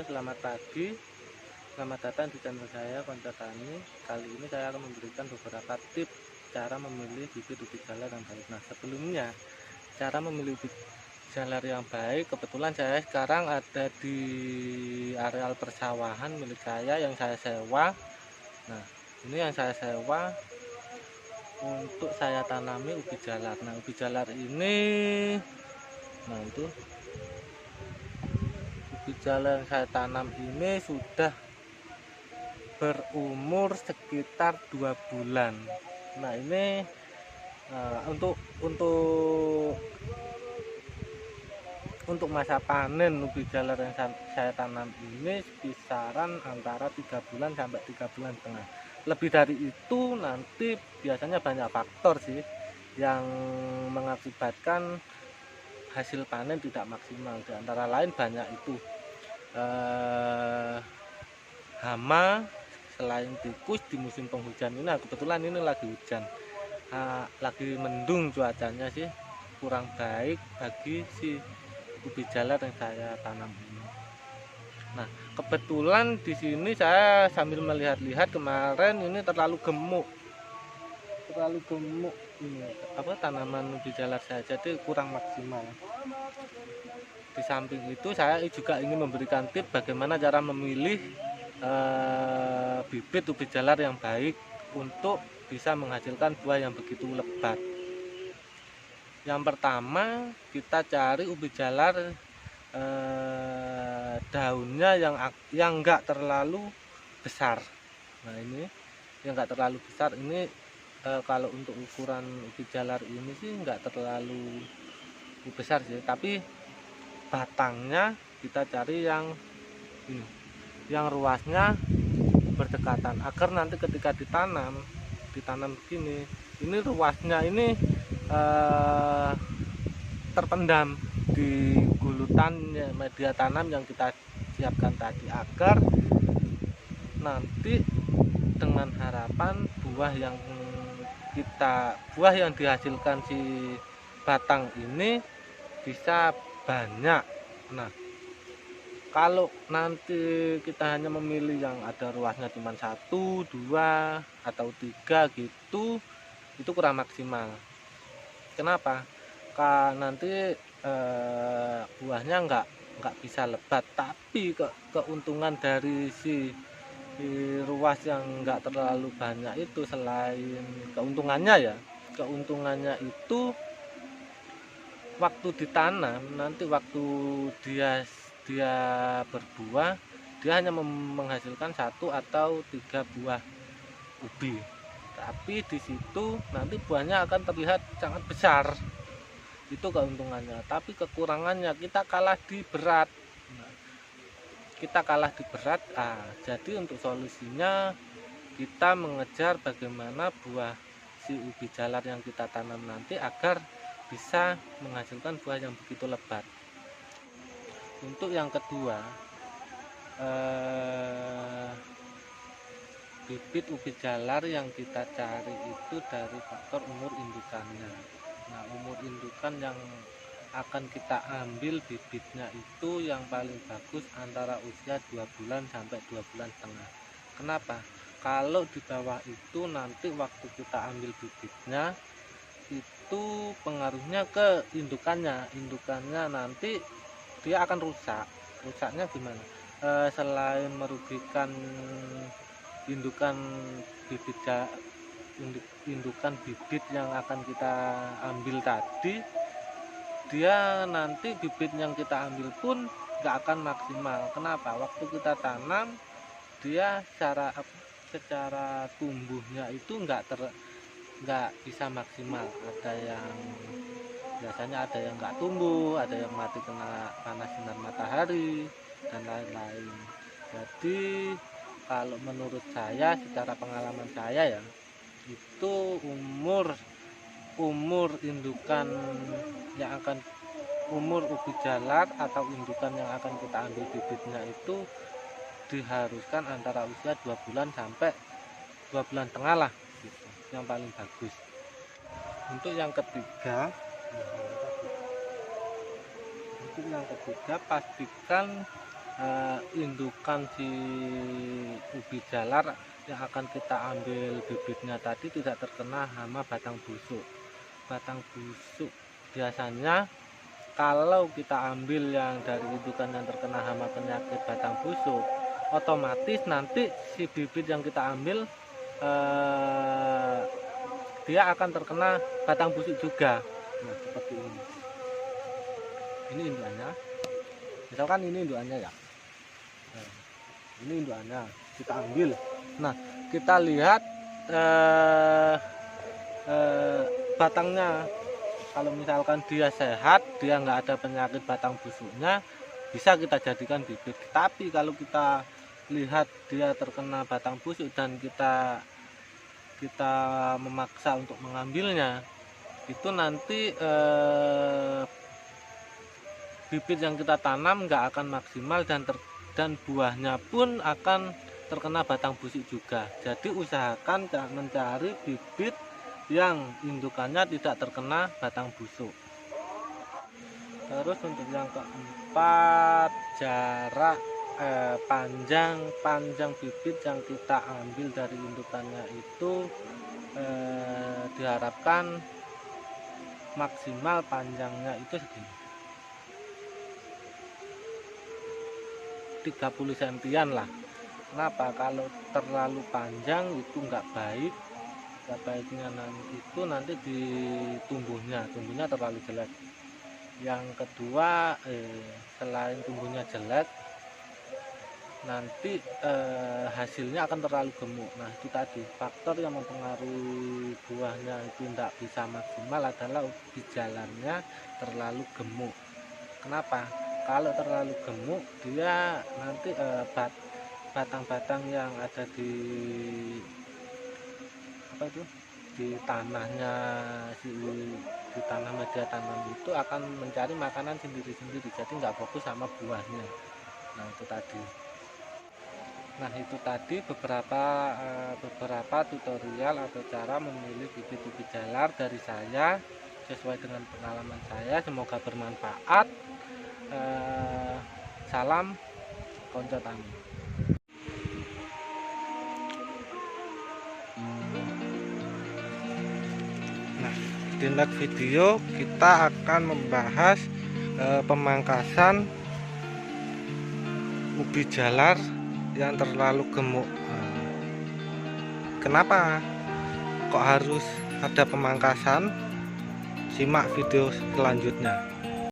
selamat pagi. Selamat datang di channel saya, Konco Tani. Kali ini saya akan memberikan beberapa tips cara memilih bibit ubi jalar yang baik. Nah, sebelumnya cara memilih ubi jalar yang baik, kebetulan saya sekarang ada di areal persawahan milik saya yang saya sewa. Nah, ini yang saya sewa untuk saya tanami ubi jalar. Nah, ubi jalar ini, nah itu ubi jalar yang saya tanam ini sudah berumur sekitar 2 bulan. Nah, ini untuk masa panen ubi jalar yang saya tanam ini kisaran antara 3 bulan sampai 3,5 bulan. Lebih dari itu nanti biasanya banyak faktor sih yang mengakibatkan hasil panen tidak maksimal. Di antara lain banyak itu hama, selain tikus di musim penghujan ini. Nah, kebetulan ini lagi hujan, lagi mendung, cuacanya sih kurang baik bagi si ubi jalar yang saya tanam ini. Nah, kebetulan di sini saya sambil melihat-lihat kemarin ini terlalu gemuk ini tanaman ubi jalar saya, jadi kurang maksimal. Di samping itu saya juga ingin memberikan tips bagaimana cara memilih bibit ubi jalar yang baik untuk bisa menghasilkan buah yang begitu lebat. Yang pertama, kita cari ubi jalar daunnya yang enggak terlalu besar. Nah, ini yang enggak terlalu besar ini, kalau untuk ukuran ubi jalar ini sih enggak terlalu besar sih, tapi batangnya kita cari yang ini, yang ruasnya berdekatan, agar nanti ketika ditanam begini, ini ruasnya ini terpendam di gulutan media tanam yang kita siapkan tadi, agar nanti dengan harapan buah yang dihasilkan si batang ini bisa banyak. Nah, kalau nanti kita hanya memilih yang ada ruasnya cuma 1, 2, atau 3 gitu, itu kurang maksimal. Kenapa? Karena nanti buahnya nggak bisa lebat, tapi keuntungan dari si ruas yang nggak terlalu banyak itu, selain keuntungannya itu waktu ditanam, nanti waktu dia berbuah, dia hanya menghasilkan 1 atau 3 buah ubi, tapi di situ nanti buahnya akan terlihat sangat besar. Itu keuntungannya. Tapi kekurangannya kita kalah di berat. Jadi untuk solusinya kita mengejar bagaimana buah si ubi jalar yang kita tanam nanti agar bisa menghasilkan buah yang begitu lebat. Untuk yang kedua, bibit ubi jalar yang kita cari itu dari faktor umur indukannya. Nah, umur indukan yang akan kita ambil bibitnya itu yang paling bagus antara usia 2 bulan sampai 2,5 bulan. Kenapa? Kalau di bawah itu nanti waktu kita ambil bibitnya itu pengaruhnya ke indukannya nanti dia akan rusak. Rusaknya gimana? Selain merugikan indukan bibit yang akan kita ambil tadi, dia nanti bibit yang kita ambil pun nggak akan maksimal. Kenapa? Waktu kita tanam dia secara tumbuhnya itu nggak bisa maksimal. Biasanya ada yang nggak tumbuh, ada yang mati kena panas sinar matahari dan lain-lain. Jadi kalau menurut saya, secara pengalaman saya ya, itu umur indukan yang akan umur ubi jalar atau indukan yang akan kita ambil bibitnya itu diharuskan antara usia 2 bulan sampai 2,5 bulan lah gitu, yang paling bagus. Untuk yang ketiga, pastikan indukan si ubi jalar yang akan kita ambil bibitnya tadi tidak terkena hama batang busuk. Batang busuk biasanya kalau kita ambil yang dari indukan yang terkena hama penyakit batang busuk, otomatis nanti si bibit yang kita ambil dia akan terkena batang busuk juga. Nah, seperti ini. Ini indukannya. Misalkan ini indukannya ya. Nah, ini indukannya kita ambil. Nah, kita lihat batangnya. Kalau misalkan dia sehat, dia nggak ada penyakit batang busuknya, bisa kita jadikan bibit. Tapi kalau kita lihat dia terkena batang busuk dan kita memaksa untuk mengambilnya, itu nanti bibit yang kita tanam nggak akan maksimal dan buahnya pun akan terkena batang busuk juga. Jadi usahakan mencari bibit yang indukannya tidak terkena batang busuk. Terus untuk yang keempat, jarak panjang bibit yang kita ambil dari indukannya itu diharapkan maksimal panjangnya itu segini, 30 cm lah. Kenapa? Kalau terlalu panjang itu nggak baik. Baiknya nanti di tumbuhnya terlalu jelek. Yang kedua, selain tumbuhnya jelek, nanti hasilnya akan terlalu gemuk. Nah, itu tadi faktor yang mempengaruhi buahnya itu tidak bisa maksimal adalah ubi jalarnya terlalu gemuk. Kenapa? Kalau terlalu gemuk, dia nanti batang-batang yang ada di tanahnya, di tanah media tanam itu akan mencari makanan sendiri-sendiri, jadi nggak fokus sama buahnya. Nah, itu tadi beberapa tutorial atau cara memilih bibit-bibit jalar dari saya sesuai dengan pengalaman saya. Semoga bermanfaat. Salam konco tani. Nah, di next video kita akan membahas pemangkasan ubi jalar yang terlalu gemuk. Kenapa kok harus ada pemangkasan? Simak video selanjutnya.